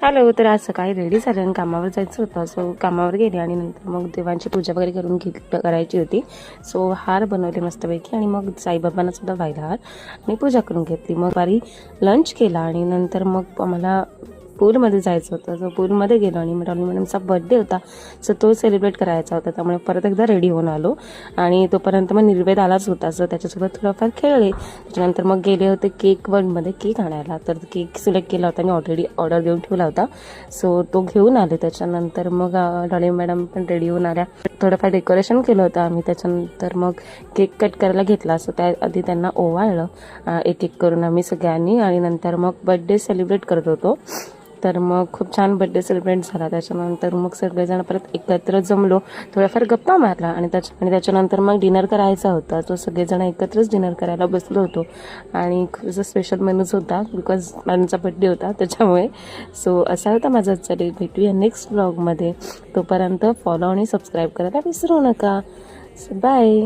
Hello. तर आज सकाळी रेडी झालं आणि कामावर जायचं होतं. सो कामावर गेले आणि नंतर मग देवांची पूजा वगैरे करायची होती. सो हार बनवले मस्तपैकी आणि मग साईबाबांना सुद्धा व्हायला हार आणि पूजा करून घेतली. मग बारी लंच केला आणि नंतर मग आम्हाला पूलमध्ये जायचं होतं. सो पूलमध्ये गेलो आणि डॉली मॅडमचा बर्थडे होता. सो तो सेलिब्रेट करायचा होता, त्यामुळे परत एकदा रेडी होऊन आलो आणि तोपर्यंत मग निर्वेद आलाच होता. सो त्याच्यासोबत थोडंफार खेळले. त्याच्यानंतर मग गेले होते केक वर्ल्डमध्ये केक आणायला. तर केक सिलेक्ट केला होता आणि ऑलरेडी ऑर्डर देऊन ठेवला होता. सो तो घेऊन आले. त्याच्यानंतर मग डॉली मॅडम पण रेडी होऊन आल्या. थोडंफार डेकोरेशन केलं होतं आम्ही. त्याच्यानंतर मग केक कट करायला घेतला. सो त्याआधी त्यांना ओवाळलं एक एक करून आम्ही सगळ्यांनी आणि नंतर मग बर्थडे सेलिब्रेट करत होतो. तर मग खूप छान बर्थडे सेलिब्रेट झाला. त्याच्यानंतर मग सगळेजण परत एकत्र जमलो, थोड्याफार गप्पा मारला आणि त्याच्यानंतर मग डिनर करायचा होता. तो सगळेजण एकत्रच डिनर करायला बसलो होतो आणि खूप स्पेशल मेनूज होता बिकॉज माझा बर्थडे होता त्याच्यामुळे. सो असा होता माझा चॅनल. भेटूया नेक्स्ट ब्लॉगमध्ये. तोपर्यंत फॉलो आणि सबस्क्राईब करायला विसरू नका. बाय.